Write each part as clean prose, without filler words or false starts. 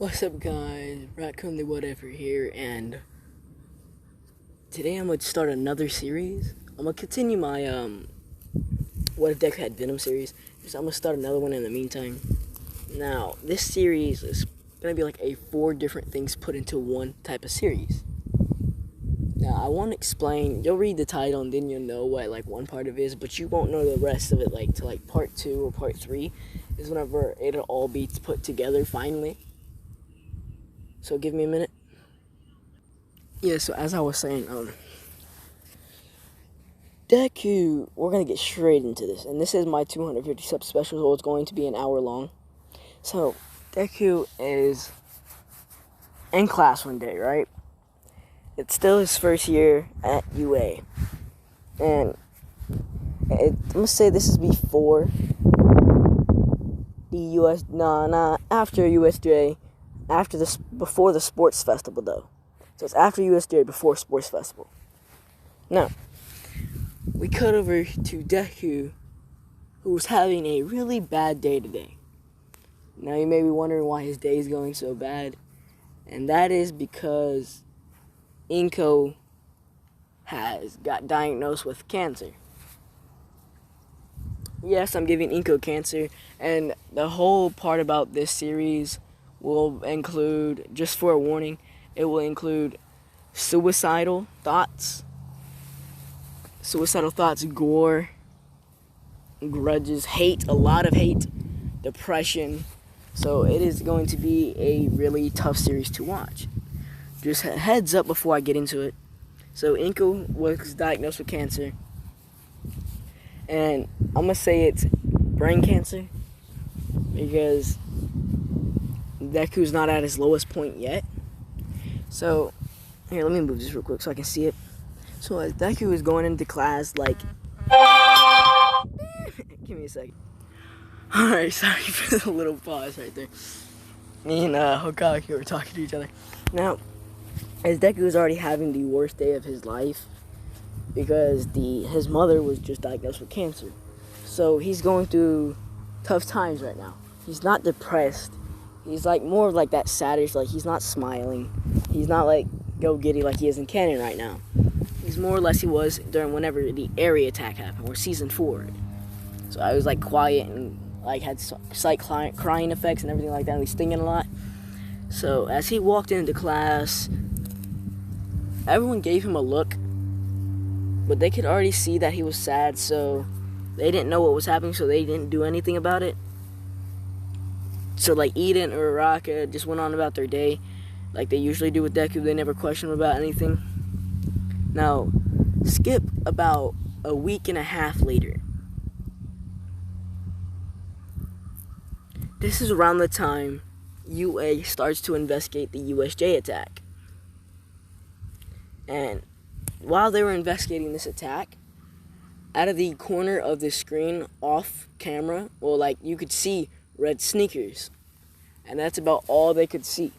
What's up, guys? Raccoon the Whatever here, and today I'm gonna start another series. I'm gonna continue my What If Deku Had Venom series. So I'm gonna start another one in the meantime. Now, this series is gonna be like 4 different things put into one type of series. Now, I won't explain. You'll read the title and then you'll know what like one part of it is, but you won't know the rest of it till part 2 or part 3 is whenever it'll all be put together finally. So give me a minute. Yeah, so as I was saying, Deku, we're going to get straight into this. And this is my 250 sub special, so it's going to be an hour long. So, Deku is in class one day, right? It's still his first year at UA. And I'm going to say this is before the after USJ. Before the sports festival, though. So it's after USJ, before sports festival. Now, we cut over to Deku, who was having a really bad day today. Now, you may be wondering why his day is going so bad. And that is because Inko has got diagnosed with cancer. Yes, I'm giving Inko cancer. And the whole part about this series will include, just for a warning, it will include suicidal thoughts, gore, grudges, hate, a lot of hate, depression. So it is going to be a really tough series to watch. Just heads up before I get into it. So Inko was diagnosed with cancer, and I'm gonna say it's brain cancer because Deku's not at his lowest point yet. So, here, let me move this real quick so I can see it. So, as Deku is going into class, like... Give me a second. Alright, sorry for the little pause right there. Me and Hokage were talking to each other. Now, as Deku is already having the worst day of his life, because his mother was just diagnosed with cancer. So, he's going through tough times right now. He's not depressed. He's like more like that saddish, like he's not smiling. He's not like go giddy like he is in canon right now. He's more or less he was during whenever the area attack happened, or season 4. So I was like quiet and like had slight crying effects and everything like that. And he's thinking a lot. So as he walked into class, everyone gave him a look, but they could already see that he was sad. So they didn't know what was happening, so they didn't do anything about it. So, like, Eden or Araka just went on about their day, like they usually do with Deku. They never question him about anything. Now, skip about a week and a half later. This is around the time UA starts to investigate the USJ attack. And while they were investigating this attack, out of the corner of the screen, off camera, well, like, you could see red sneakers, and that's about all they could see.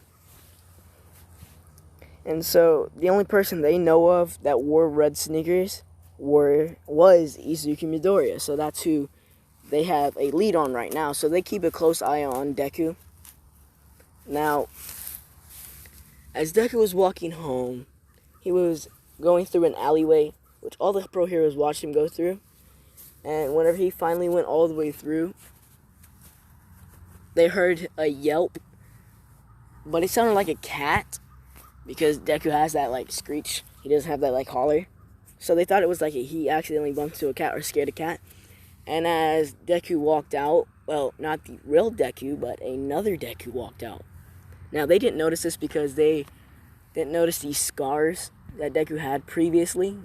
And so the only person they know of that wore red sneakers was Izuku Midoriya. So that's who they have a lead on right now. So they keep a close eye on Deku. Now, as Deku was walking home, he was going through an alleyway, which all the pro heroes watched him go through. And whenever he finally went all the way through, they heard a yelp, but it sounded like a cat, because Deku has that, like, screech. He doesn't have that, like, holler. So they thought it was like he accidentally bumped into a cat or scared a cat. And as Deku walked out, well, not the real Deku, but another Deku walked out. Now, they didn't notice this because they didn't notice these scars that Deku had previously.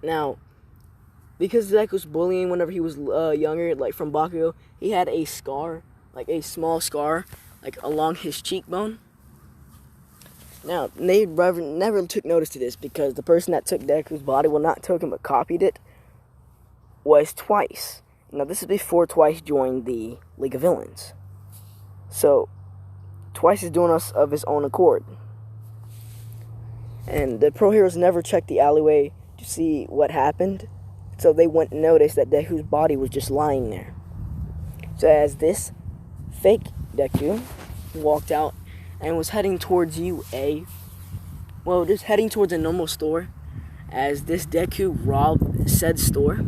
Now, because Deku was bullying whenever he was younger, like from Bakugo, he had a scar, like a small scar, like along his cheekbone. Now, they never took notice to this because the person that took Deku's body, well, not took him, but copied it, was Twice. Now, this is before Twice joined the League of Villains. So, Twice is doing us of his own accord. And the pro heroes never checked the alleyway to see what happened. So they wouldn't notice that Deku's body was just lying there. So as this fake Deku walked out and was heading towards UA. Well, just heading towards a normal store as this Deku robbed said store.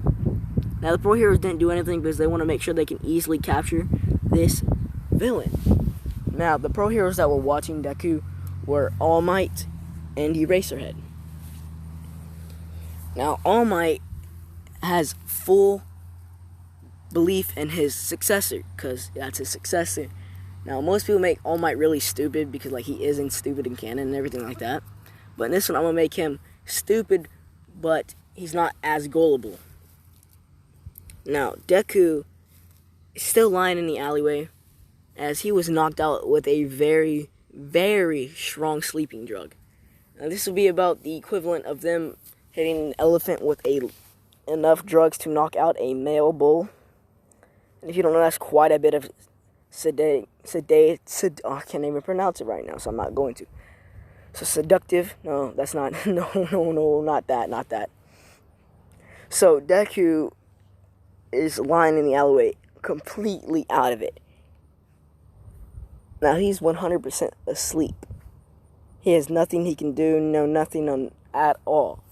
Now, the Pro Heroes didn't do anything because they want to make sure they can easily capture this villain. Now, the Pro Heroes that were watching Deku were All Might and Eraserhead. Now, All Might has full belief in his successor because that's his successor. Now, most people make All Might really stupid because, like, he isn't stupid in canon and everything like that. But in this one, I'm going to make him stupid, but he's not as gullible. Now, Deku is still lying in the alleyway as he was knocked out with a very, very strong sleeping drug. Now, this will be about the equivalent of them hitting an elephant with enough drugs to knock out a male bull. And if you don't know, that's quite a bit of I can't even pronounce it right now, so I'm not going to. So seductive, no, that's not, no, not that. So Deku is lying in the alleyway, completely out of it. Now he's 100% asleep. He has nothing he can do, nothing at all.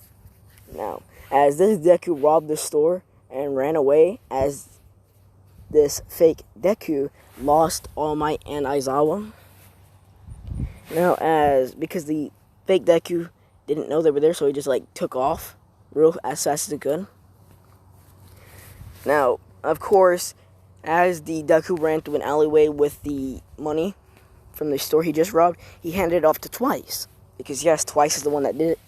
Now, as this Deku robbed the store and ran away, as this fake Deku lost All Might and Aizawa. Now, because the fake Deku didn't know they were there, so he just took off real as fast as he could. Now, of course, as the Deku ran through an alleyway with the money from the store he just robbed, he handed it off to Twice. Because, yes, Twice is the one that did it.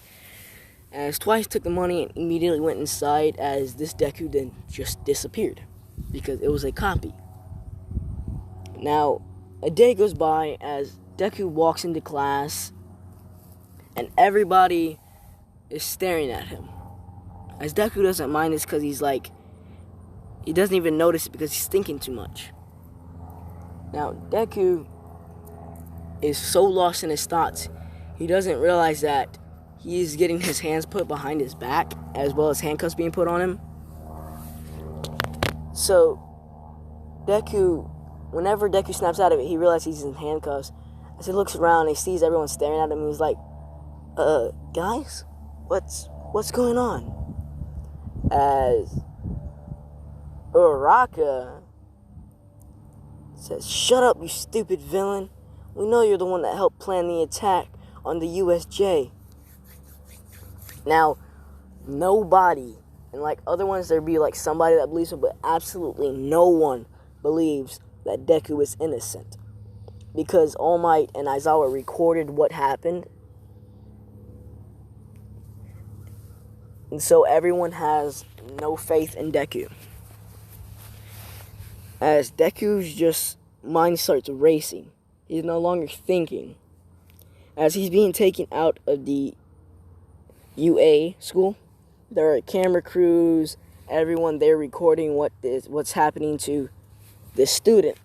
As Twice took the money and immediately went inside, as this Deku then just disappeared. Because it was a copy. Now, a day goes by as Deku walks into class, and everybody is staring at him. As Deku doesn't mind this because he doesn't even notice it because he's thinking too much. Now, Deku is so lost in his thoughts, he doesn't realize that he's getting his hands put behind his back, as well as handcuffs being put on him. So, whenever Deku snaps out of it, he realizes he's in handcuffs. As he looks around, he sees everyone staring at him, and he's like, guys? What's going on? As Uraraka says, "Shut up, you stupid villain. We know you're the one that helped plan the attack on the USJ." Now, nobody, and other ones, there'd be somebody that believes him, but absolutely no one believes that Deku is innocent. Because All Might and Aizawa recorded what happened. And so everyone has no faith in Deku. As Deku's mind starts racing. He's no longer thinking. As he's being taken out of the UA school, there are camera crews, everyone there recording what's happening to this student.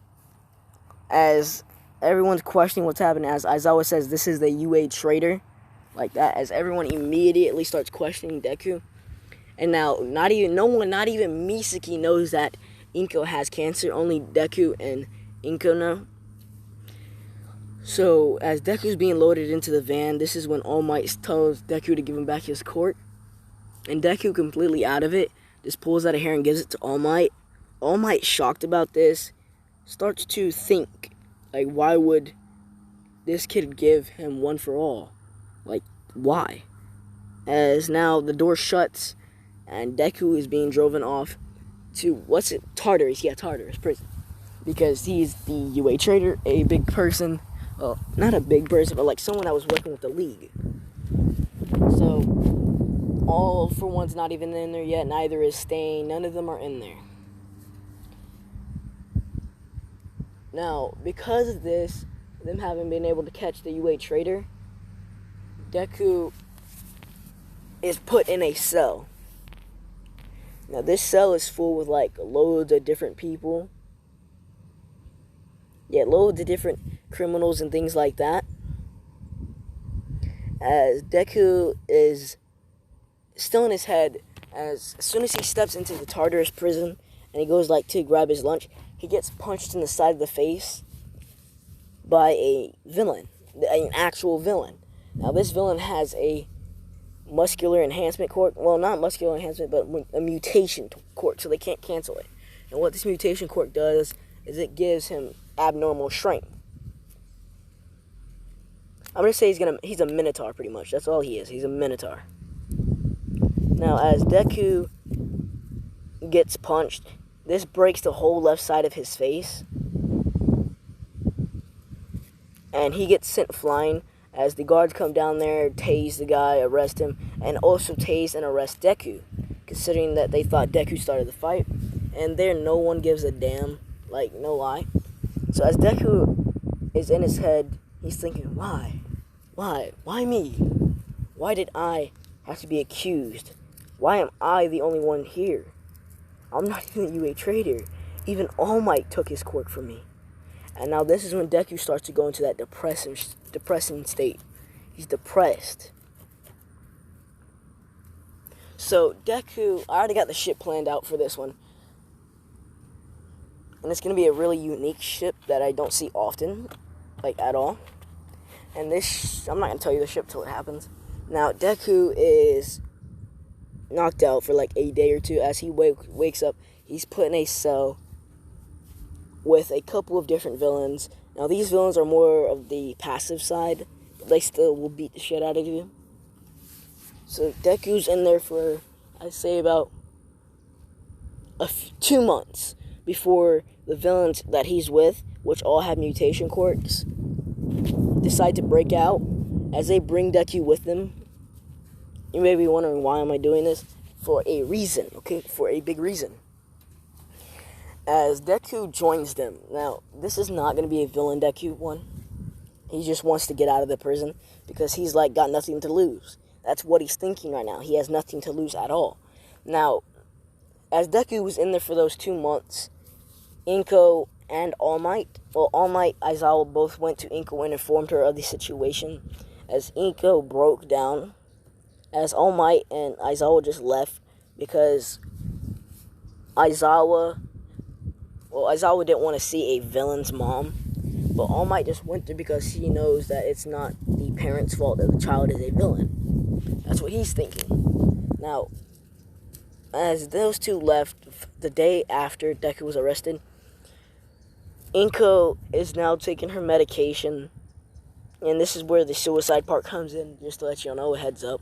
As everyone's questioning what's happening, as Aizawa says, "This is the UA traitor," like that, as everyone immediately starts questioning Deku. And now, not even Misaki knows that Inko has cancer. Only Deku and Inko know. So, as Deku's being loaded into the van, this is when All Might tells Deku to give him back his court. And Deku, completely out of it, just pulls out a hair and gives it to All Might. All Might, shocked about this, starts to think, why would this kid give him one for all? Why? As now the door shuts, and Deku is being driven off to, Tartarus. Yeah, Tartarus prison. Because he's the UA traitor, a big person. Well, not a big person, but someone that was working with the League. So, All for One's not even in there yet, neither is Stain, none of them are in there. Now, because of this, them having been able to catch the UA traitor, Deku is put in a cell. Now, this cell is full with, loads of different people. Yeah, loads of different criminals and things like that. As Deku is still in his head, as soon as he steps into the Tartarus prison, and he goes, to grab his lunch, he gets punched in the side of the face. by a villain, an actual villain. Now, this villain has a muscular enhancement quirk. Well, not muscular enhancement, but a mutation quirk, so they can't cancel it. And what this mutation quirk does is it gives him abnormal strength. I'm gonna say he's a minotaur pretty much. That's all he is. He's a minotaur. Now, as Deku gets punched, this breaks the whole left side of his face, and he gets sent flying as the guards come down there, tase the guy, arrest him, and also tase and arrest Deku, considering that they thought Deku started the fight. And there, no one gives a damn, like, no lie. So as Deku is in his head, he's thinking, why? Why me? Why did I have to be accused? Why am I the only one here? I'm not even a UA traitor. Even All Might took his quirk from me. And now this is when Deku starts to go into that depressing state. He's depressed. So Deku, I already got the ship planned out for this one. And it's going to be a really unique ship that I don't see often, like at all. And this, I'm not going to tell you the ship till it happens. Now, Deku is knocked out for like a day or two. As he wakes up, he's put in a cell with a couple of different villains. Now, these villains are more of the passive side, but they still will beat the shit out of you. So, Deku's in there for, I'd say, about 2 months before the villains that he's with, which all have mutation quirks, decide to break out. As they bring Deku with them, you may be wondering, why am I doing this? For a reason, okay? For a big reason. As Deku joins them. Now, this is not going to be a villain Deku one. He just wants to get out of the prison because he's like got nothing to lose. That's what he's thinking right now. He has nothing to lose at all. Now, as Deku was in there for those 2 months, Inko and All Might, All Might, Aizawa both went to Inko and informed her of the situation. As Inko broke down, as All Might and Aizawa just left because Aizawa didn't want to see a villain's mom, but All Might just went there because he knows that it's not the parents' fault that the child is a villain. That's what he's thinking. Now, as those two left, the day after Deku was arrested, Inko is now taking her medication, and this is where the suicide part comes in, just to let you know, a heads up.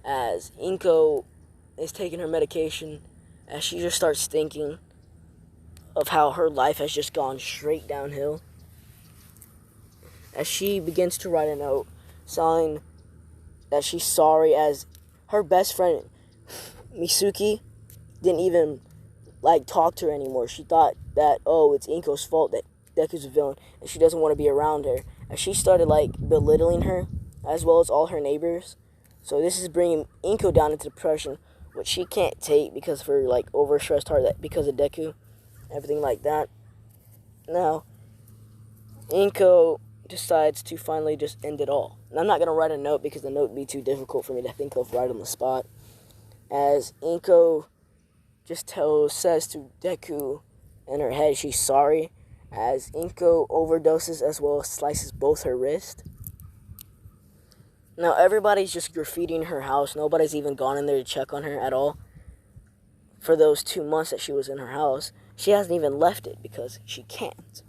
As Inko is taking her medication, as she just starts thinking of how her life has just gone straight downhill, as she begins to write a note saying that she's sorry, as her best friend Mitsuki didn't even talk to her anymore. She thought that, oh, it's Inko's fault that Deku's a villain, and she doesn't want to be around her. And she started belittling her, as well as all her neighbors. So this is bringing Inko down into depression, which she can't take because of her overstressed heart, because of Deku, everything like that. Now, Inko decides to finally just end it all. And I'm not going to write a note because the note would be too difficult for me to think of right on the spot. As Inko just says to Deku in her head she's sorry, as Inko overdoses as well as slices both her wrist. Now everybody's just graffitiing her house. Nobody's even gone in there to check on her at all. For those 2 months that she was in her house, she hasn't even left it because she can't.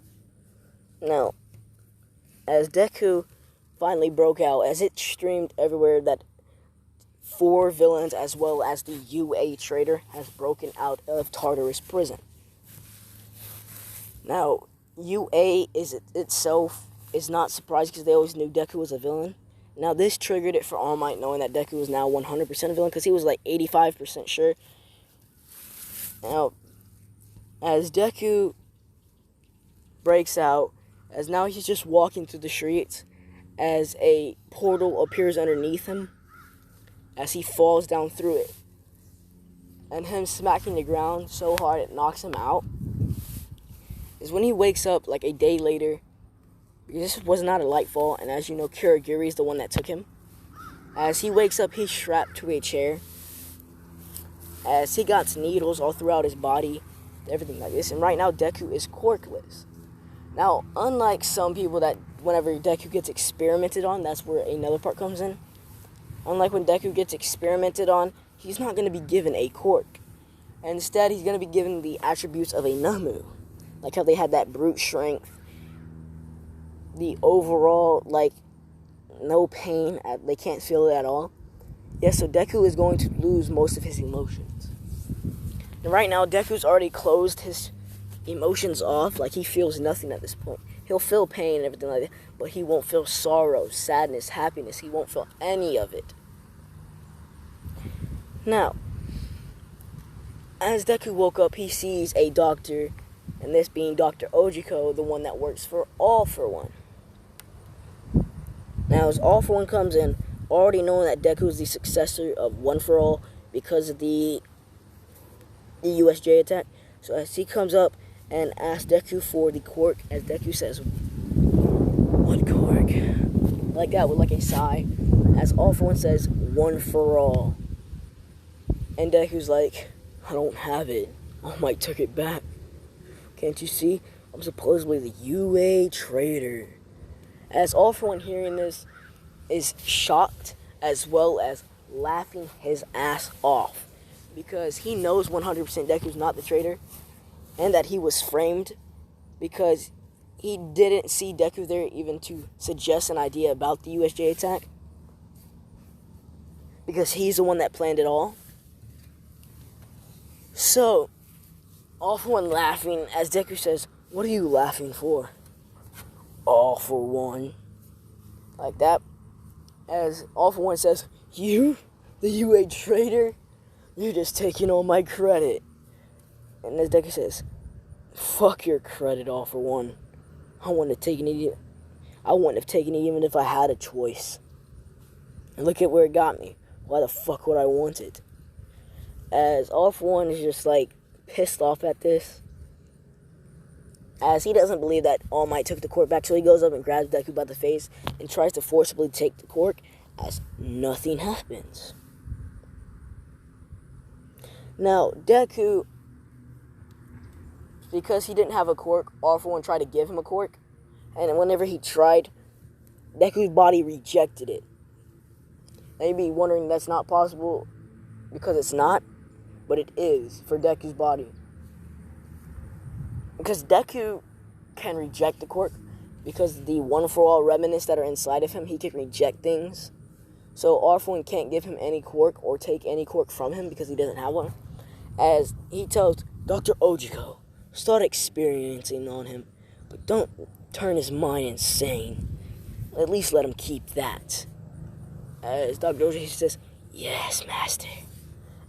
Now, as Deku finally broke out, as it streamed everywhere that 4 villains as well as the UA traitor has broken out of Tartarus prison. Now, UA itself is not surprised because they always knew Deku was a villain. Now, this triggered it for All Might, knowing that Deku was now 100% a villain because he was 85% sure. Now, as Deku breaks out, as now he's just walking through the streets, as a portal appears underneath him, as he falls down through it, and him smacking the ground so hard it knocks him out, is when he wakes up a day later. This was not a light fall, and as you know, Kurogiri is the one that took him. As he wakes up, he's strapped to a chair, as he got needles all throughout his body, everything like this. And right now, Deku is quirkless. Now, unlike some people that whenever Deku gets experimented on, that's where another part comes in. Unlike when Deku gets experimented on, he's not going to be given a quirk. Instead, he's going to be given the attributes of a Namu. Like how they had that brute strength, the overall, like, no pain, they can't feel it at all. Yeah, so Deku is going to lose most of his emotions. And right now, Deku's already closed his emotions off, like he feels nothing at this point. He'll feel pain and everything like that, but he won't feel sorrow, sadness, happiness. He won't feel any of it. Now, as Deku woke up, he sees a doctor, and this being Dr. Ojiko, the one that works for All For One. Now, as All For One comes in, already knowing that Deku is the successor of One For All because of the USJ attack, so as he comes up and asks Deku for the quirk, as Deku says, "What quirk?" Like that, with like a sigh, as All For One says, "One For All." And Deku's like, "I don't have it. All Might took it back. Can't you see? I'm supposedly the UA traitor." As All For One hearing this is shocked as well as laughing his ass off, because he knows 100% Deku's not the traitor and that he was framed, because he didn't see Deku there even to suggest an idea about the USJ attack, because he's the one that planned it all. So, All For One laughing as Deku says, "What are you laughing for?" "All For One." Like that. As All For One says, "You? The UA traitor? You're just taking all my credit." And as Deku says, "Fuck your credit, All For One. I wouldn't have taken it. I wouldn't have taken it even if I had a choice. And look at where it got me. Why the fuck would I want it?" As All For One is just like pissed off at this, as he doesn't believe that All Might took the quirk back, so he goes up and grabs Deku by the face and tries to forcibly take the quirk, as nothing happens. Now, Deku, because he didn't have a quirk, All For One tried to give him a quirk, and whenever he tried, Deku's body rejected it. Now you'd be wondering that's not possible, because it's not, but it is for Deku's body. Because Deku can reject the quirk, because the One For All remnants that are inside of him, he can reject things. So All For One can't give him any quirk or take any quirk from him because he doesn't have one. As he tells Dr. Ojiko, start experiencing on him, but don't turn his mind insane. At least let him keep that. As Dr. Ojiko says, "Yes, master."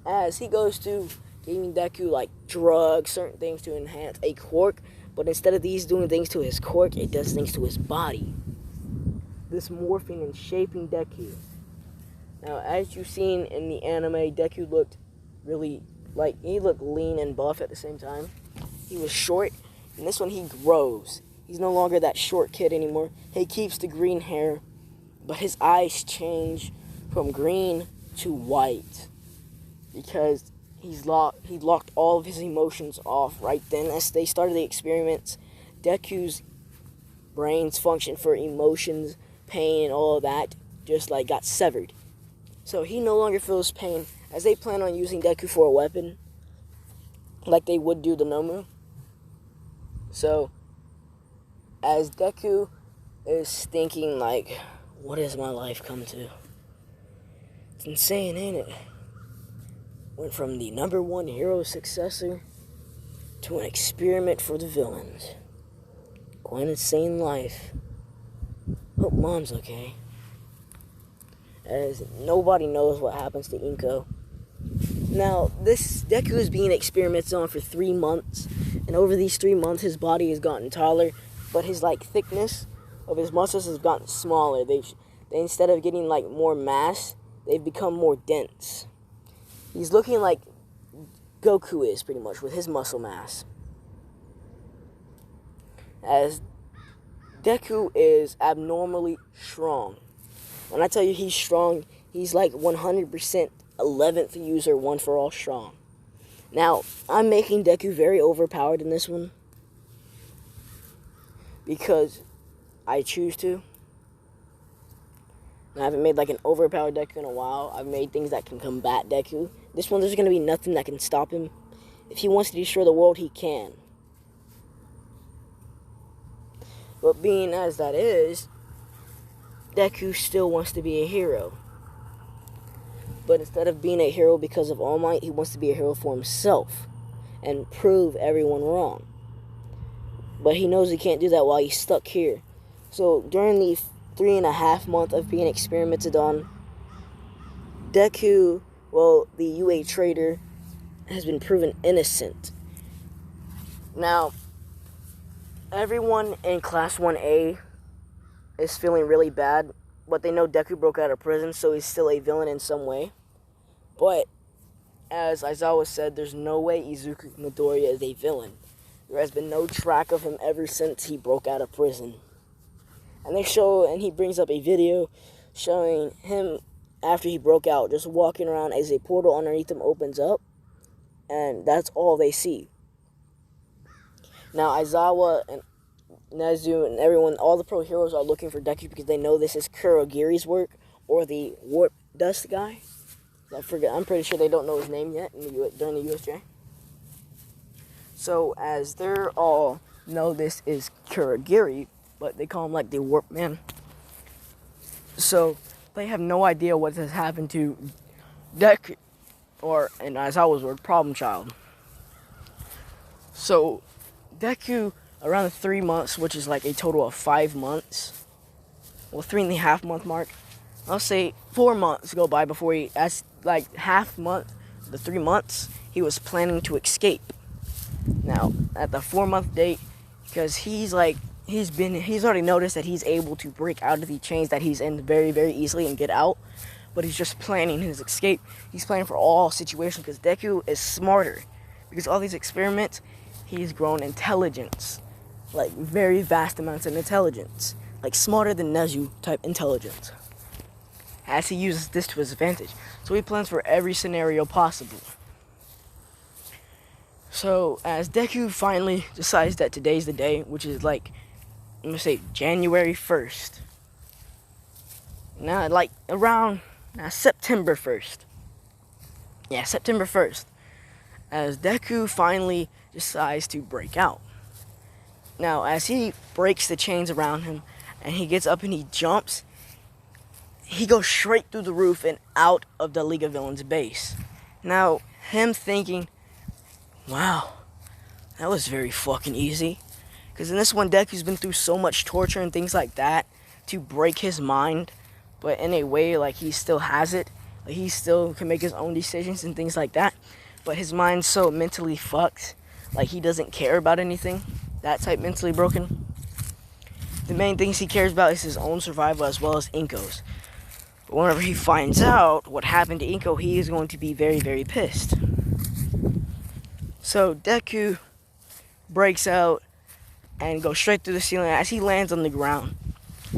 As he goes to giving Deku like drugs, certain things to enhance a quirk, but instead of these doing things to his quirk, it does things to his body. This morphing and shaping Deku. Now, as you've seen in the anime, Deku looked really, like, he looked lean and buff at the same time. He was short, and this one he grows. He's no longer that short kid anymore. He keeps the green hair, but his eyes change from green to white, because he locked all of his emotions off right then. As they started the experiments, Deku's brain's function for emotions, pain, and all of that just like got severed. So he no longer feels pain, as they plan on using Deku for a weapon, like they would do the Nomu. So, as Deku is thinking like, what has my life come to? It's insane, ain't it? Went from the #1 hero successor to an experiment for the villains. Quite an insane life. Hope Mom's okay. As nobody knows what happens to Inko. Now, this Deku is being experimented on for 3 months, and over these 3 months, his body has gotten taller, but his like thickness of his muscles has gotten smaller. They instead of getting like more mass, they've become more dense. He's looking like Goku is, pretty much, with his muscle mass. As Deku is abnormally strong. When I tell you he's strong, he's like 100% 11th user One For All strong. Now, I'm making Deku very overpowered in this one, because I choose to. I haven't made like an overpowered Deku in a while. I've made things that can combat Deku. This one, there's going to be nothing that can stop him. If he wants to destroy the world, he can. But being as that is, Deku still wants to be a hero. But instead of being a hero because of All Might, he wants to be a hero for himself and prove everyone wrong. But he knows he can't do that while he's stuck here. So during the 3.5 months of being experimented on, Deku, well, the UA trader, has been proven innocent. Now, everyone in Class 1A is feeling really bad, but they know Deku broke out of prison, so he's still a villain in some way. But, as Aizawa said, there's no way Izuku Midoriya is a villain. There has been no track of him ever since he broke out of prison. And he brings up a video showing him after he broke out, just walking around as a portal underneath him opens up, and that's all they see. Now, Aizawa and Nezu and everyone, all the pro heroes are looking for Deku because they know this is Kurogiri's work, or the Warp Dust guy. I'm pretty sure they don't know his name yet during the USJ. So, as they're all know this is Kurogiri, but they call him like the Warp Man. So, they have no idea what has happened to Deku, or in Aizawa's word, Problem Child. So, Deku, around the 3 months, which is like a total of 5 months, well, 3.5 month mark, I'll say 4 months go by before as like half month, the 3 months, he was planning to escape. Now, at the 4 month date, because he's already noticed that he's able to break out of the chains that he's in very, very easily and get out, but he's just planning his escape. He's planning for all situations because Deku is smarter. Because all these experiments, he's grown intelligence, like very vast amounts of intelligence, like smarter than Nezu type intelligence, as he uses this to his advantage. So he plans for every scenario possible. So as Deku finally decides that today's the day, which is like, I'm gonna say January 1st. Now, like around September 1st. Yeah, September 1st. As Deku finally decides to break out. Now, as he breaks the chains around him and he gets up and he jumps, he goes straight through the roof and out of the League of Villains base. Now, him thinking, wow, that was very fucking easy. Because in this one, Deku's been through so much torture and things like that to break his mind, but in a way, like, he still has it. Like, he still can make his own decisions and things like that, but his mind's so mentally fucked, like, he doesn't care about anything. That type mentally broken. The main things he cares about is his own survival as well as Inko's. But whenever he finds out what happened to Inko, he is going to be very, very pissed. So Deku breaks out and goes straight through the ceiling. As he lands on the ground,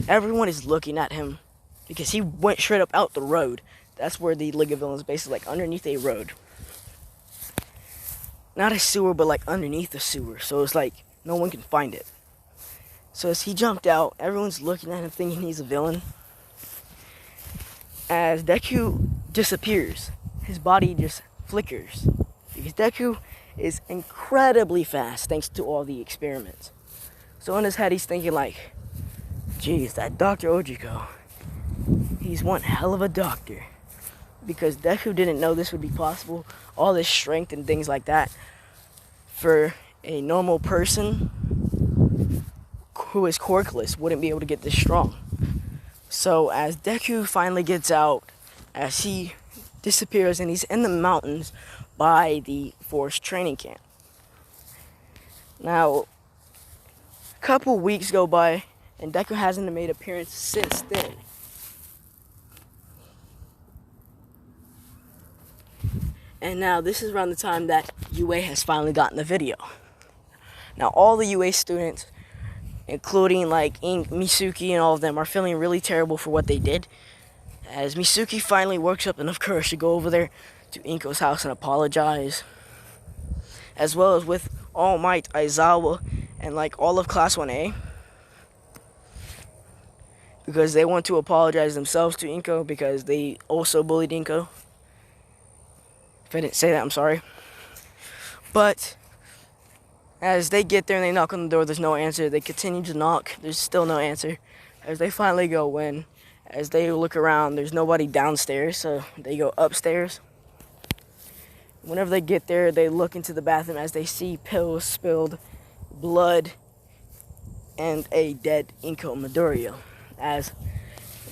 everyone is looking at him because he went straight up out the road. That's where the League of Villains base is, like underneath a road. Not a sewer, but like underneath the sewer. So it's like no one can find it. So as he jumped out, everyone's looking at him thinking he's a villain. As Deku disappears, his body just flickers. Because Deku is incredibly fast thanks to all the experiments. So in his head he's thinking like, geez, that Dr. Ojiko, he's one hell of a doctor. Because Deku didn't know this would be possible, all this strength and things like that, for a normal person who is quirkless wouldn't be able to get this strong. So as Deku finally gets out, as he disappears and he's in the mountains by the forest training camp. Now, a couple weeks go by and Deku hasn't made an appearance since then. And now this is around the time that UA has finally gotten the video. Now all the UA students, including like Ink, Misuki and all of them, are feeling really terrible for what they did. As Misuki finally works up enough courage to go over there to Inko's house and apologize. As well as with All Might, Aizawa, and like all of Class 1A. because they want to apologize themselves to Inko because they also bullied Inko. If I didn't say that, I'm sorry. But as they get there and they knock on the door, there's no answer. They continue to knock. There's still no answer. As they finally go in, as they look around, there's nobody downstairs, so they go upstairs. Whenever they get there, they look into the bathroom as they see pills spilled, blood, and a dead Inko Midoriya. As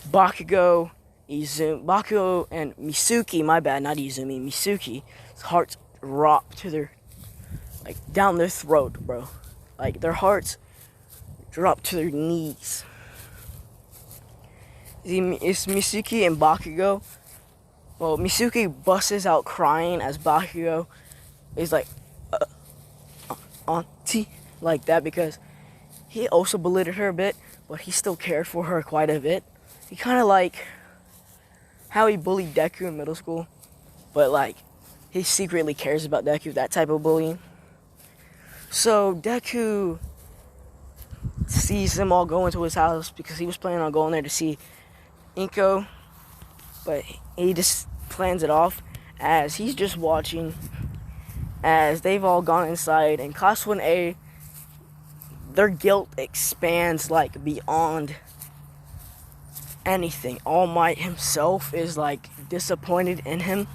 Bakugo and Misuki, my bad, not Izumi, Misuki's hearts drop to their, like, down their throat, bro. Like, their hearts drop to their knees. It's Misuki and Bakugo. Well, Misuki busts out crying as Bakugo is like, auntie, like that, because he also belittled her a bit, but he still cared for her quite a bit. He kind of like how he bullied Deku in middle school, but like he secretly cares about Deku, that type of bullying. So Deku sees them all go into his house because he was planning on going there to see Inko, but he just plans it off as he's just watching as they've all gone inside, and Class 1A, their guilt expands like beyond anything. All Might himself is like disappointed in him,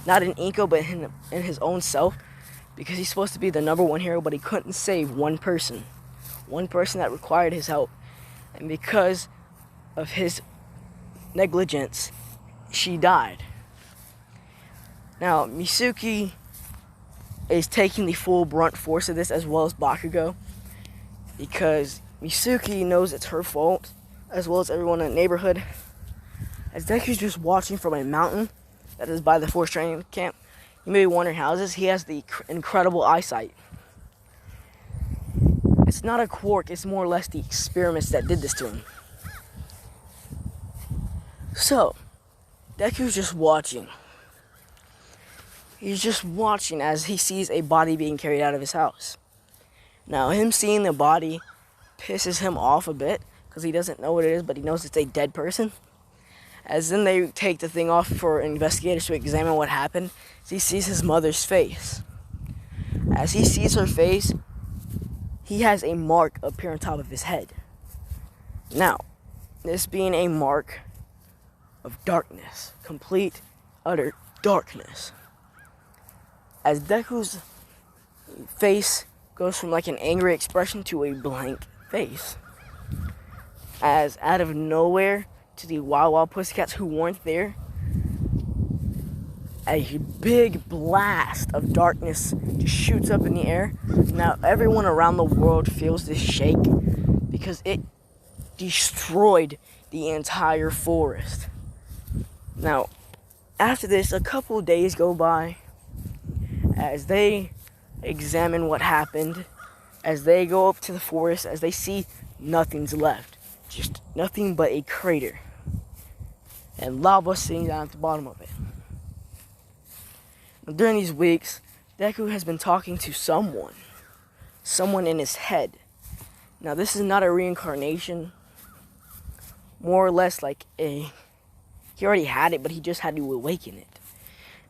not in Inko, but in his own self, because he's supposed to be the #1 hero, but he couldn't save one person that required his help, and because of his negligence, she died. Now Misuki is taking the full brunt force of this, as well as Bakugo, because Misuki knows it's her fault, as well as everyone in the neighborhood. As Deku's just watching from a mountain that is by the force training camp, you may be wondering how is he has the incredible eyesight. It's not a quirk, it's more or less the experiments that did this to him. So, Deku's just watching. He's just watching as he sees a body being carried out of his house. Now, him seeing the body pisses him off a bit, because he doesn't know what it is, but he knows it's a dead person. As then they take the thing off for investigators to examine what happened, he sees his mother's face. As he sees her face, he has a mark appear on top of his head. Now, this being a mark of darkness, complete, utter darkness. As Deku's face goes from like an angry expression to a blank face. As out of nowhere, to the Wild Wild Pussycats who weren't there, a big blast of darkness just shoots up in the air. Now everyone around the world feels this shake because it destroyed the entire forest. Now, after this, a couple of days go by as they examine what happened, as they go up to the forest, as they see nothing's left. Just nothing but a crater. And lava sitting down at the bottom of it. Now, during these weeks, Deku has been talking to someone in his head. Now, this is not a reincarnation. More or less like he already had it, but he just had to awaken it.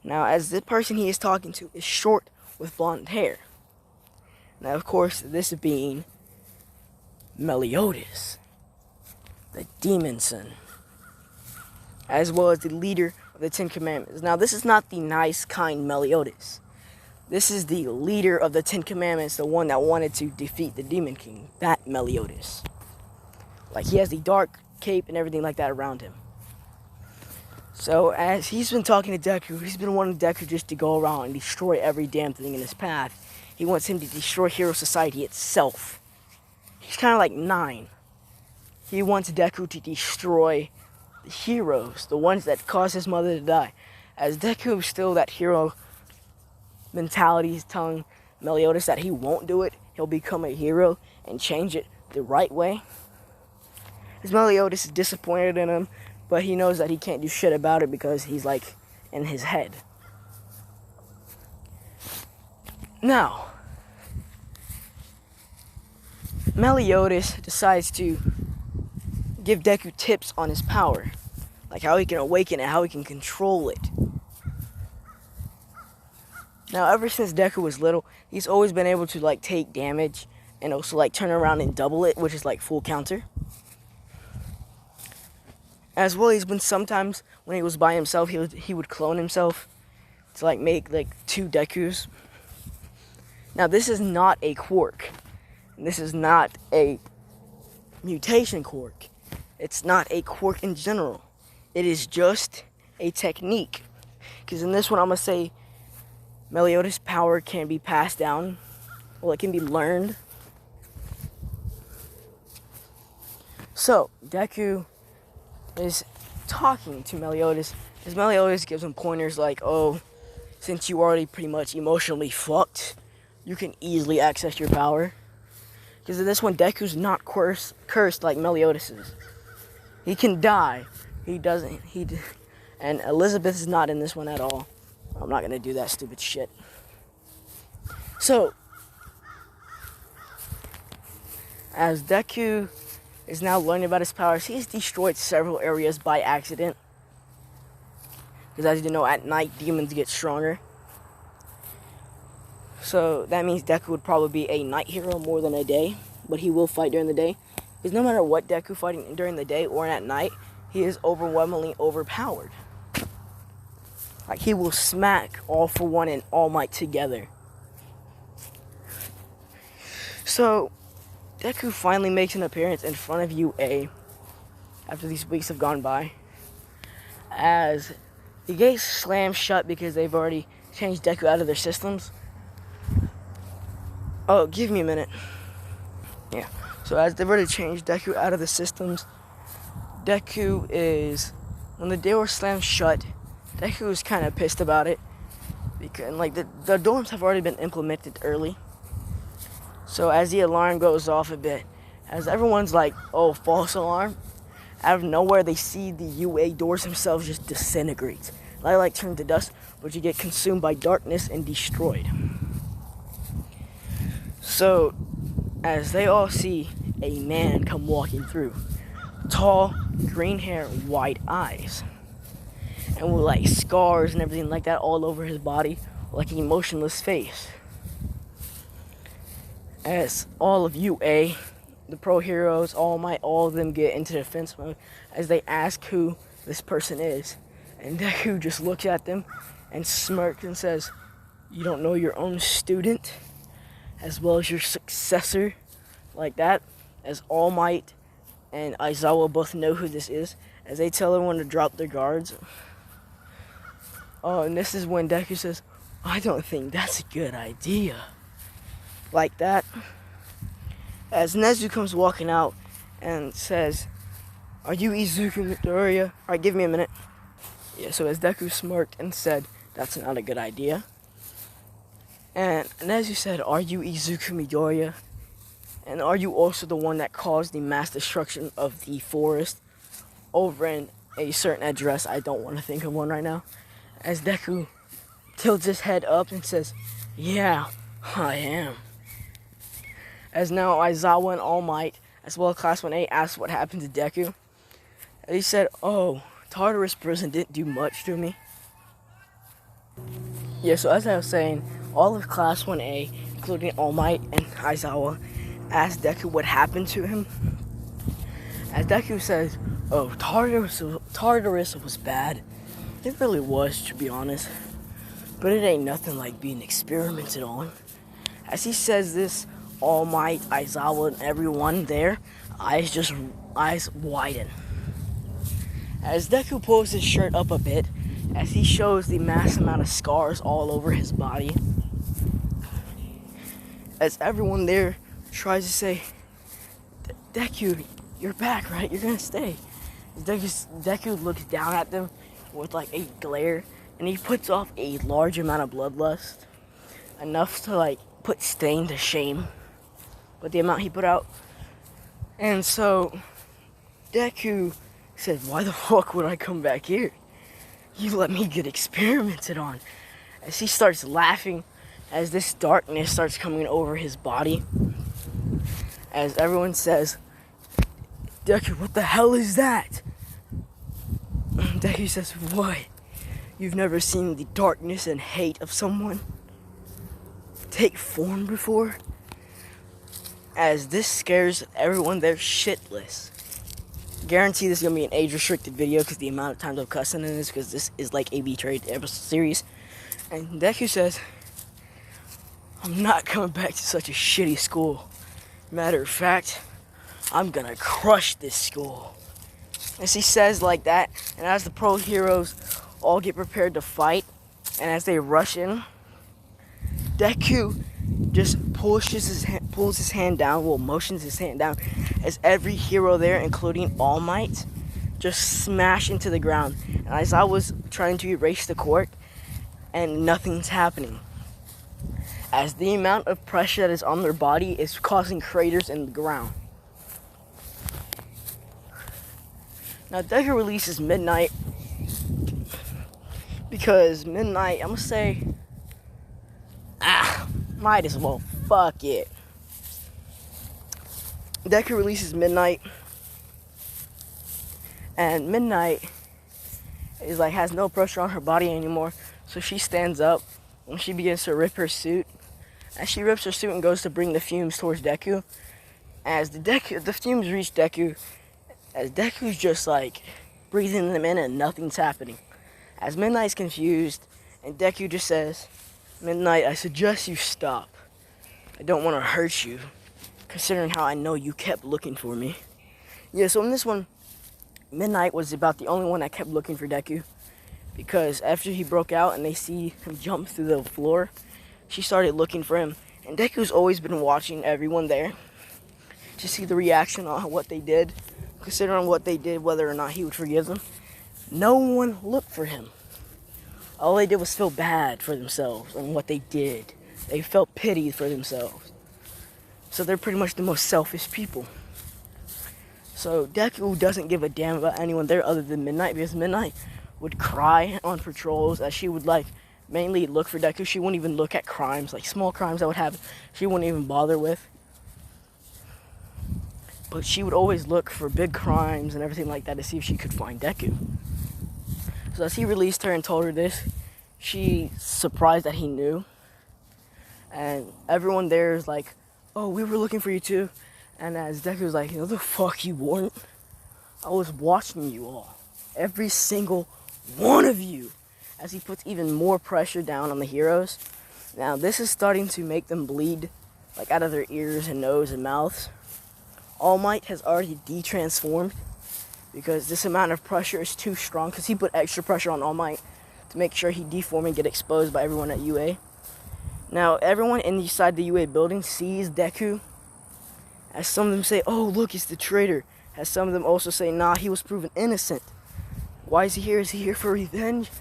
Now, as the person he is talking to is short with blonde hair. Now, of course, this being Meliodas, the demon son, as well as the leader of the 10 Commandments. Now, this is not the nice, kind Meliodas. This is the leader of the 10 Commandments, the one that wanted to defeat the Demon King, that Meliodas. Like, he has the dark cape and everything like that around him. So, as he's been talking to Deku, he's been wanting Deku just to go around and destroy every damn thing in his path. He wants him to destroy Hero Society itself. He's kind of like 9. He wants Deku to destroy the heroes, the ones that caused his mother to die. As Deku is still that hero mentality, he's telling Meliodas that he won't do it. He'll become a hero and change it the right way. As Meliodas is disappointed in him, but he knows that he can't do shit about it because he's like in his head. Now, Meliodas decides to give Deku tips on his power, like how he can awaken it, how he can control it. Now, ever since Deku was little, he's always been able to like take damage and also like turn around and double it, which is like full counter. As well, he's been sometimes when he was by himself, he would clone himself to like make like 2 Dekus. Now, this is not a quirk. This is not a mutation quirk. It's not a quirk in general. It is just a technique. Because in this one, I'm going to say Meliodas' power can be passed down. Well, it can be learned. So, Deku is talking to Meliodas, as Meliodas gives him pointers like, oh, since you already pretty much emotionally fucked, you can easily access your power. Because in this one, Deku's not cursed like Meliodas is. He can die. He doesn't. And Elizabeth is not in this one at all. I'm not going to do that stupid shit. So, as Deku is now learning about his powers, he's destroyed several areas by accident. Because as you know, at night, demons get stronger. So that means Deku would probably be a night hero more than a day. But he will fight during the day. Because no matter what Deku fighting during the day or at night, he is overwhelmingly overpowered. Like, he will smack All For One and All Might together. So, Deku finally makes an appearance in front of UA after these weeks have gone by, as the gates slam shut because they've already changed Deku out of their systems. Oh, give me a minute. Yeah. So as they've already changed Deku out of the systems, Deku is, when the door slams shut, Deku is kind of pissed about it. Because, like, the dorms have already been implemented early. So as the alarm goes off a bit, as everyone's like, oh, false alarm, out of nowhere they see the UA doors themselves just disintegrate. They like turn to dust, but you get consumed by darkness and destroyed. So, as they all see a man come walking through, tall, green hair, white eyes, and with like scars and everything like that all over his body, like an emotionless face. As all of UA, the pro heroes, All Might, all of them get into defense mode as they ask who this person is. And Deku just looks at them and smirks and says, "You don't know your own student as well as your successor?" Like that. As All Might and Aizawa both know who this is, as they tell everyone to drop their guards. Oh, and this is when Deku says, "I don't think that's a good idea." Like that. As Nezu comes walking out and says, "Are you Izuku Midoriya?" Alright, give me a minute. Yeah, so as Deku smirked and said, "That's not a good idea." And Nezu said, "Are you Izuku Midoriya? And are you also the one that caused the mass destruction of the forest over in a certain address?" I don't want to think of one right now. As Deku tilts his head up and says, "Yeah, I am." As now Aizawa and All Might, as well as Class 1A, asked what happened to Deku. And he said, "Oh, Tartarus prison didn't do much to me." Yeah, so as I was saying, all of Class 1A, including All Might and Aizawa, asked Deku what happened to him. As Deku says, "Oh, Tartarus was bad. It really was, to be honest. But it ain't nothing like being experimented on." As he says this, All Might, Aizawa, and everyone there, eyes widen. As Deku pulls his shirt up a bit, as he shows the mass amount of scars all over his body, as everyone there tries to say, "Deku, you're back, right? You're gonna stay." Deku looks down at them with like a glare, and he puts off a large amount of bloodlust, enough to like put Stain to shame with the amount he put out. And so Deku said, "Why the fuck would I come back here? You let me get experimented on." As he starts laughing, as this darkness starts coming over his body, as everyone says, Deku, what the hell is that? Deku says, what? You've never seen the darkness and hate of someone take form before? As this scares everyone, they're shitless. Guarantee this is gonna be an age-restricted video because the amount of times I'm cussing in this, because this is like a B-trade episode series. And Deku says, I'm not coming back to such a shitty school. Matter of fact, I'm gonna crush this school. As he says like that, and as the pro heroes all get prepared to fight, and as they rush in, Deku just pulls his hand down, motions his hand down, as every hero there, including All Might, just smash into the ground. And as I was trying to erase the cork, and nothing's happening, as the amount of pressure that is on their body is causing craters in the ground. Now Deku releases Midnight because Midnight, I'm gonna say, might as well, fuck it. Deku releases Midnight, and Midnight is like, has no pressure on her body anymore, so she stands up and she begins to rip her suit. As she rips her suit and goes to bring the fumes towards Deku, as the fumes reach Deku, as Deku's just like breathing them in and nothing's happening. As Midnight's confused, and Deku just says, Midnight, I suggest you stop. I don't want to hurt you, considering how I know you kept looking for me. Yeah, so in this one, Midnight was about the only one that kept looking for Deku, because after he broke out and they see him jump through the floor, she started looking for him. And Deku's always been watching everyone there to see the reaction on what they did, considering what they did, whether or not he would forgive them. No one looked for him. All they did was feel bad for themselves and what they did. They felt pity for themselves. So they're pretty much the most selfish people. So Deku doesn't give a damn about anyone there other than Midnight, because Midnight would cry on patrols, as she would like mainly look for Deku. She wouldn't even look at crimes, like small crimes that would happen, she wouldn't even bother with. But she would always look for big crimes and everything like that to see if she could find Deku. So as he released her and told her this, she's surprised that he knew. And everyone there is like, oh, we were looking for you too. And as Deku was like, the fuck you weren't? I was watching you all. Every single one of you. As he puts even more pressure down on the heroes. Now this is starting to make them bleed, like out of their ears and nose and mouths. All Might has already de-transformed, because this amount of pressure is too strong, because he put extra pressure on All Might to make sure he deform and get exposed by everyone at UA. Now, everyone inside the UA building sees Deku, as some of them say, oh, look, it's the traitor. As some of them also say, nah, he was proven innocent. Why is he here? Is he here for revenge?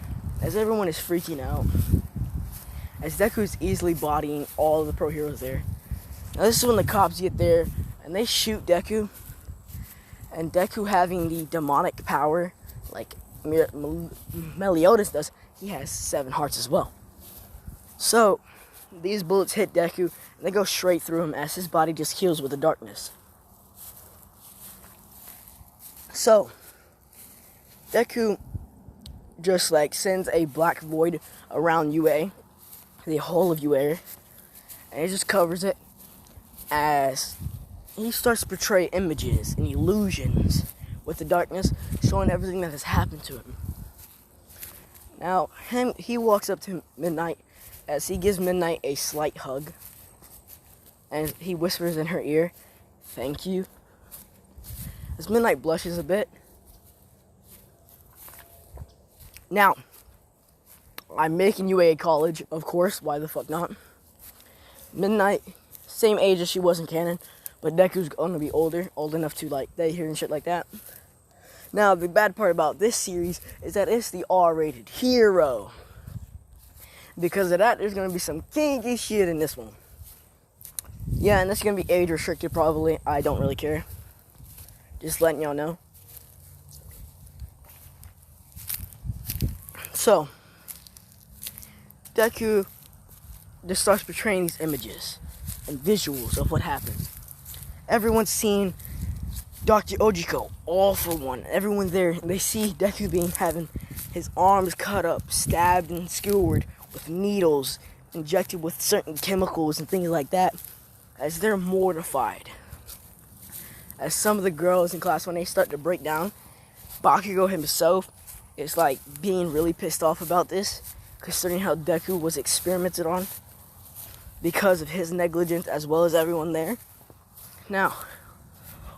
As everyone is freaking out. As Deku is easily bodying all of the pro heroes there. Now, this is when the cops get there, and they shoot Deku. And Deku, having the demonic power, like Meliodas does, he has 7 hearts as well. So, these bullets hit Deku, and they go straight through him as his body just heals with the darkness. So, Deku just like sends a black void around UA, the whole of UA, and he just covers it as he starts to portray images and illusions with the darkness, showing everything that has happened to him. Now, he walks up to Midnight as he gives Midnight a slight hug, and he whispers in her ear, "Thank you." As Midnight blushes a bit. Now, I'm making UA college, of course, why the fuck not? Midnight, same age as she was in canon, but Deku's gonna be older, old enough to like date her and shit like that. Now, the bad part about this series is that it's the R-rated hero. Because of that, there's gonna be some kinky shit in this one. Yeah, and it's gonna be age restricted probably. I don't really care. Just letting y'all know. So, Deku just starts portraying these images and visuals of what happened. Everyone's seen Dr. Ojiko, all for one. Everyone there, they see Deku having his arms cut up, stabbed and skewered with needles, injected with certain chemicals and things like that, as they're mortified. As some of the girls in class, when they start to break down, Bakugo himself is like being really pissed off about this, considering how Deku was experimented on because of his negligence as well as everyone there. Now,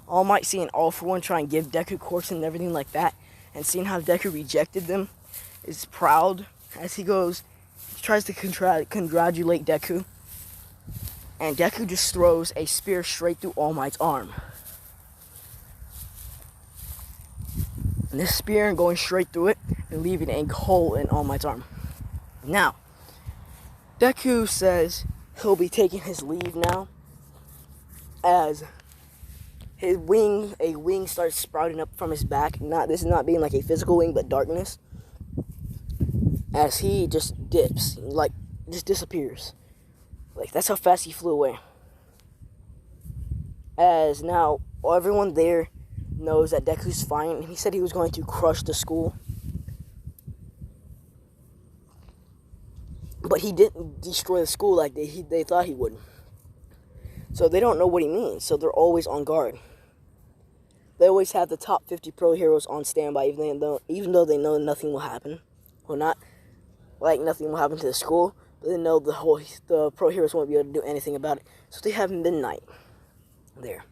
All Might seeing All For One try and give Deku course and everything like that, and seeing how Deku rejected them, is proud as he tries to congratulate Deku, and Deku just throws a spear straight through All Might's arm. And this spear going straight through it and leaving a hole in All Might's arm. Now, Deku says he'll be taking his leave now, as a wing starts sprouting up from his back. This is not being like a physical wing, but darkness. As he just dips, like just disappears. Like that's how fast he flew away. As now everyone there knows that Deku's fine. He said he was going to crush the school, but he didn't destroy the school like they thought he would. So they don't know what he means. So they're always on guard. They always have the top 50 pro heroes on standby, even though they know nothing will happen. Well, not like nothing will happen to the school, but they know the pro heroes won't be able to do anything about it. So they have Midnight there.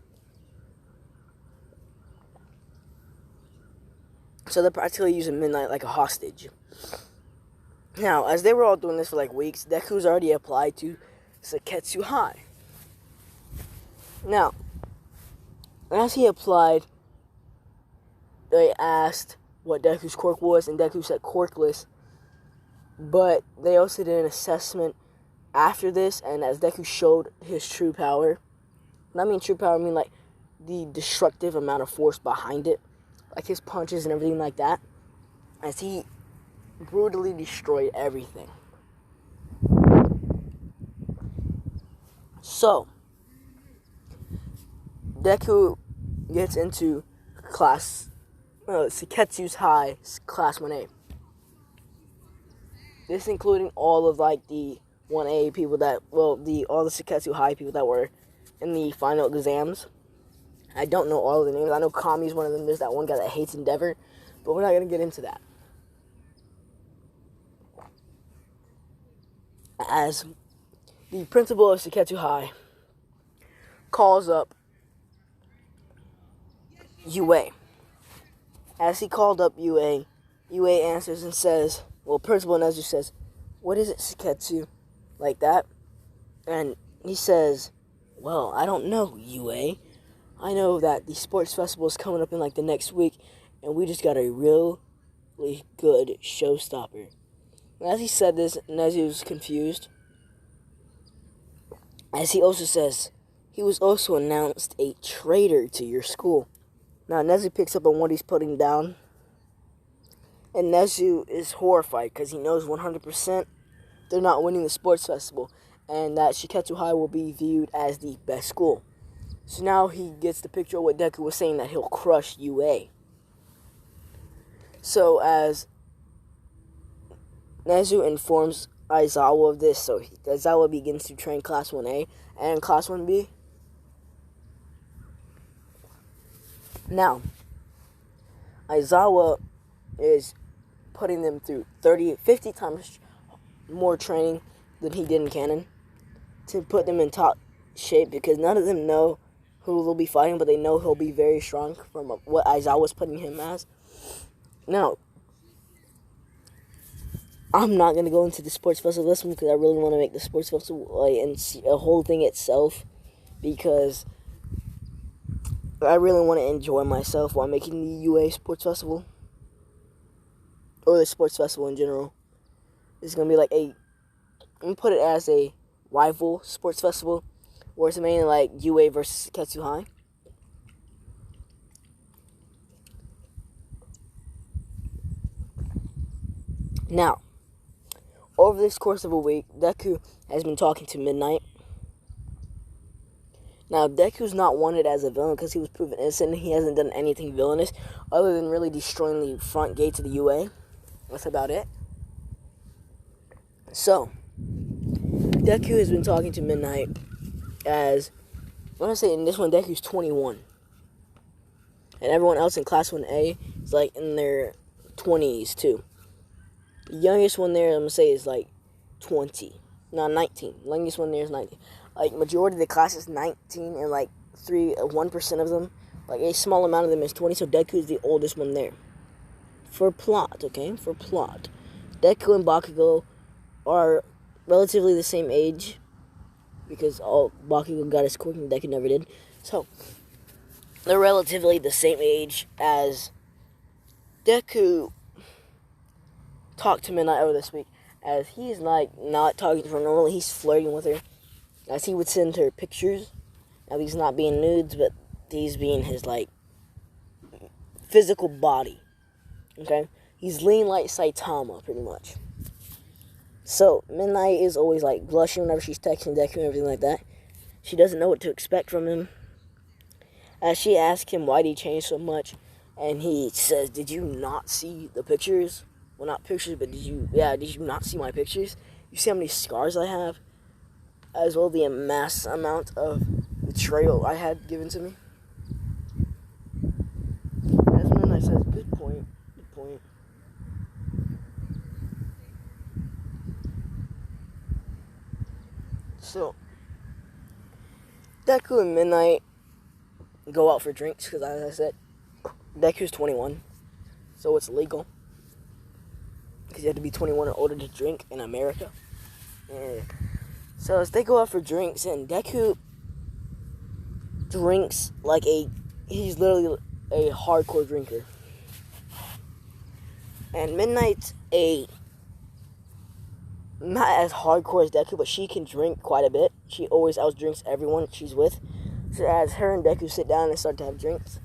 So they're practically using Midnight like a hostage. Now, as they were all doing this for like weeks, Deku's already applied to Seketsu High. Now, as he applied, they asked what Deku's quirk was, and Deku said quirkless. But they also did an assessment after this, and as Deku showed his true power, and I mean true power, I mean like the destructive amount of force behind it, like his punches and everything like that, as he brutally destroyed everything. So, Deku gets into class, Seketsu's High, class 1A. This including all of like the 1A people all the Seketsu High people that were in the final exams. I don't know all of the names. I know Kami's one of them. There's that one guy that hates Endeavor, but we're not going to get into that. As the principal of Seketsu High calls up UA. As he called up UA, UA answers and says, Principal Nezu says, "What is it, Seketsu?" Like that. And he says, "Well, I don't know, UA. I know that the sports festival is coming up in like the next week, and we just got a really good showstopper." And as he said this, Nezu was confused. As he also says, he was also announced a traitor to your school. Now, Nezu picks up on what he's putting down. And Nezu is horrified because he knows 100% they're not winning the sports festival. And that Seketsu High will be viewed as the best school. So now he gets the picture of what Deku was saying, that he'll crush UA. So as Nezu informs Aizawa of this, so Aizawa begins to train Class 1A and Class 1B. Now, Aizawa is putting them through 50 times more training than he did in canon to put them in top shape, because none of them know who they'll be fighting, but they know he'll be very strong from what Aizawa's putting him as. Now, I'm not going to go into the sports festival this one because I really want to make the sports festival and see a whole thing itself, because I really want to enjoy myself while making the UA sports festival, or the sports festival in general. It's going to be like I'm going to put it as a rival sports festival, where it's mainly like UA versus Seketsu High. Now, over this course of a week, Deku has been talking to Midnight. Now, Deku's not wanted as a villain because he was proven innocent and he hasn't done anything villainous other than really destroying the front gates of the UA. That's about it. So, Deku has been talking to Midnight as, when I say in this one, Deku's 21. And everyone else in Class 1A is like in their 20s too. The youngest one there, I'm going to say, is like 20. No, 19. The youngest one there is 19. Like, majority of the class is 19, and like 1% of them, like a small amount of them is 20, so Deku is the oldest one there. For plot, okay? For plot. Deku and Bakugo are relatively the same age, because Bakugo got his quirk and Deku never did. So, they're relatively the same age as Deku talked to Midnight over this week, as he's like not talking to her normally, he's flirting with her, as he would send her pictures. Now these not being nudes, but these being his like physical body. Okay? He's lean like Saitama, pretty much. So, Midnight is always like blushing whenever she's texting Deku and everything like that. She doesn't know what to expect from him. As she asks him why did he change so much, and he says, "Did you not see the pictures? Well, not pictures, but did you not see my pictures? You see how many scars I have? As well the mass amount of betrayal I had given to me?" As Midnight says, good point. So, Deku and Midnight go out for drinks, because as I said, Deku's 21, so it's legal. Because you have to be 21 or older to drink in America. So as they go out for drinks, and Deku drinks like he's literally a hardcore drinker. And Midnight's not as hardcore as Deku, but she can drink quite a bit. She always outdrinks everyone she's with. So as her and Deku sit down and start to have drinks,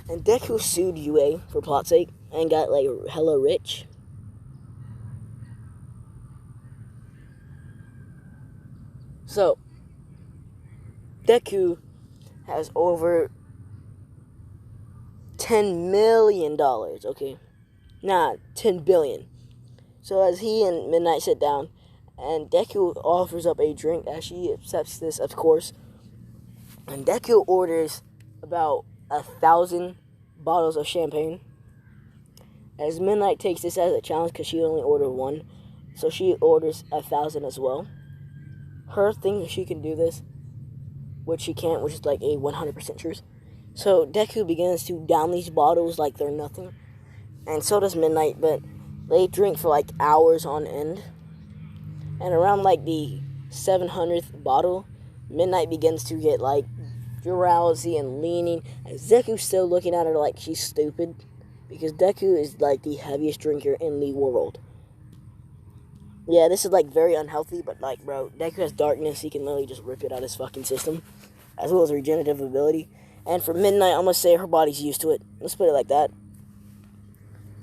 and Deku sued UA for plot's sake and got like hella rich. So, Deku has over $10 million, okay? Nah, 10 billion. So as he and Midnight sit down, and Deku offers up a drink, as she accepts this, of course. And Deku orders about 1,000 bottles of champagne. As Midnight takes this as a challenge, because she only ordered one. So she orders 1,000 as well. Her thing is she can do this, which she can't, which is like a 100% truth. So Deku begins to down these bottles like they're nothing. And so does Midnight, but they drink for like hours on end. And around like the 700th bottle, Midnight begins to get like drowsy and leaning. And Deku's still looking at her like she's stupid. Because Deku is like the heaviest drinker in the world. Yeah, this is like very unhealthy, but like, bro, Deku has darkness. He can literally just rip it out of his fucking system. As well as regenerative ability. And for Midnight, I'm gonna say her body's used to it. Let's put it like that.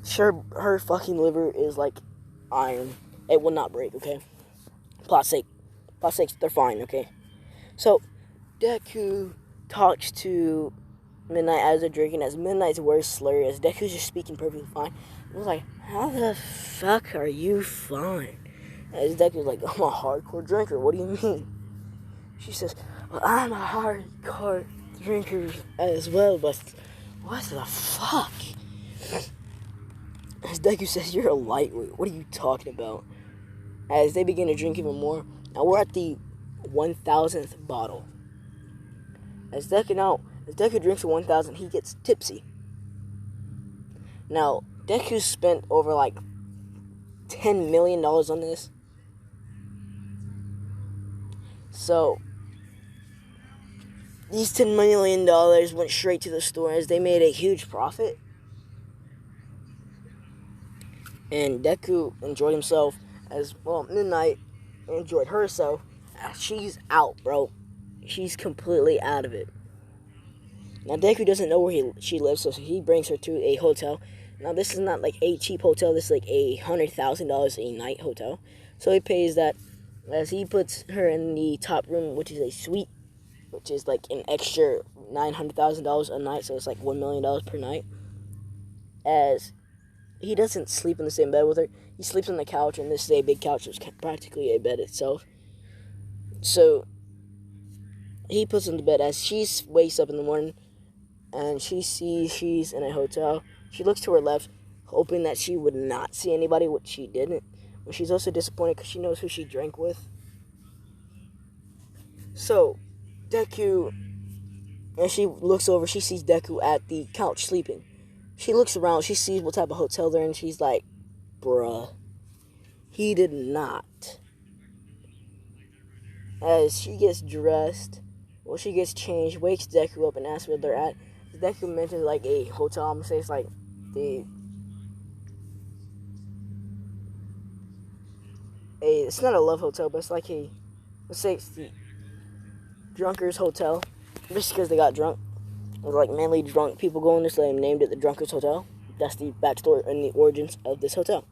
Sure, her fucking liver is like iron. It will not break, okay? Plot's sake, they're fine, okay? So, Deku talks to Midnight as they're drinking, as Midnight's words slur, as Deku's just speaking perfectly fine. I was like, how the fuck are you fine? As Deku's like, I'm a hardcore drinker, what do you mean? She says, well, I'm a hardcore drinker as well, but what the fuck? As Deku says, you're a lightweight, what are you talking about? As they begin to drink even more. Now we're at the 1,000th bottle. As Deku drinks the 1,000, he gets tipsy. Now, Deku spent over like $10 million on this. So, these $10 million went straight to the store as they made a huge profit. And Deku enjoyed himself as well. Midnight enjoyed herself. She's out, bro. She's completely out of it. Now, Deku doesn't know where she lives, so he brings her to a hotel. Now, this is not like a cheap hotel. This is like $100,000 a night hotel. So he pays that as he puts her in the top room, which is a suite, which is like an extra $900,000 a night, so it's like $1 million per night. As he doesn't sleep in the same bed with her, he sleeps on the couch, and this is a big couch, it's practically a bed itself. So he puts her in the bed. As she wakes up in the morning and she sees she's in a hotel, she looks to her left, hoping that she would not see anybody, which she didn't. But she's also disappointed because she knows who she drank with. So Deku, and she looks over, she sees Deku at the couch sleeping. She looks around, she sees what type of hotel they're in, and she's like, bruh, he did not. As she gets dressed, she gets changed, wakes Deku up and asks where they're at. Deku mentions like a hotel, I'm gonna say it's like it's not a love hotel, but it's like let's say it's the Drunkers Hotel, just because they got drunk. It was like mainly drunk people going there, so they named it the Drunkers Hotel. That's the backstory and the origins of this hotel.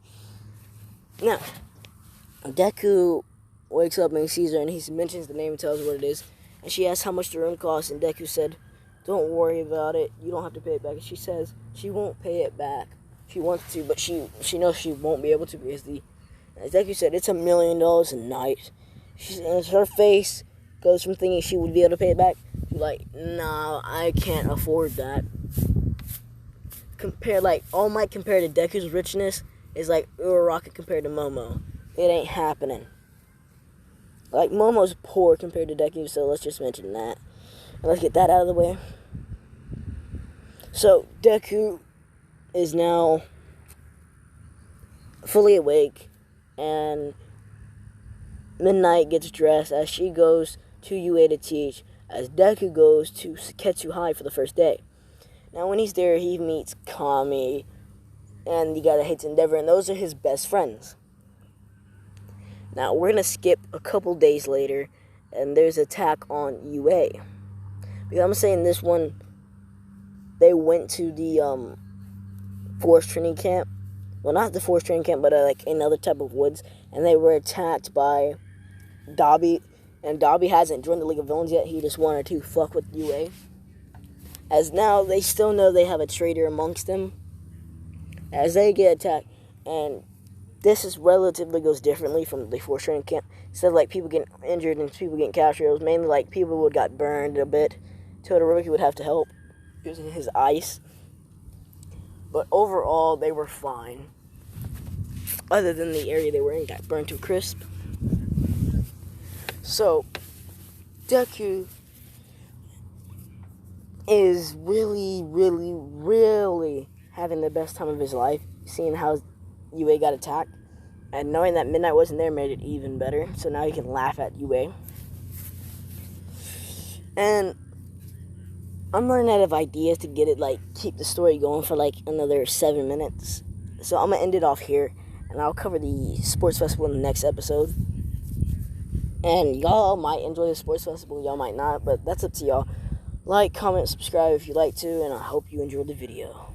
Now, Deku wakes up and he sees her, and he mentions the name and tells her what it is. And she asks how much the room costs, and Deku said, don't worry about it, you don't have to pay it back. And she says she won't pay it back. She wants to, but she knows she won't be able to, because as Deku said, it's $1 million a night. And her face goes from thinking she would be able to pay it back to like, nah, I can't afford that. All Might compared to Deku's richness is like Rocket compared to Momo. It ain't happening. Like, Momo's poor compared to Deku, so let's just mention that. And let's get that out of the way. So, Deku is now fully awake, and Midnight gets dressed as she goes to UA to teach, as Deku goes to Seketsu High for the first day. Now, when he's there, he meets Kami and the guy that hates Endeavor, and those are his best friends. Now, we're going to skip a couple days later, and there's an attack on UA. Because I'm saying this one, they went to the forest training camp. Well, not the forest training camp, but like another type of woods. And they were attacked by Dobby. And Dobby hasn't joined the League of Villains yet. He just wanted to fuck with UA. As now, they still know they have a traitor amongst them. As they get attacked. And this is relatively goes differently from the forest training camp. Instead of like people getting injured and people getting captured, it was mainly like people would got burned a bit. Todoroki would have to help using his ice. But overall, they were fine. Other than the area they were in got burned to a crisp. So, Deku is really, really, really having the best time of his life, seeing how UA got attacked. And knowing that Midnight wasn't there made it even better. So now he can laugh at UA. And I'm running out of ideas to get it, like, keep the story going for, like, another 7 minutes. So I'm going to end it off here. And I'll cover the sports festival in the next episode. And y'all might enjoy the sports festival, y'all might not. But that's up to y'all. Like, comment, subscribe if you like to. And I hope you enjoyed the video.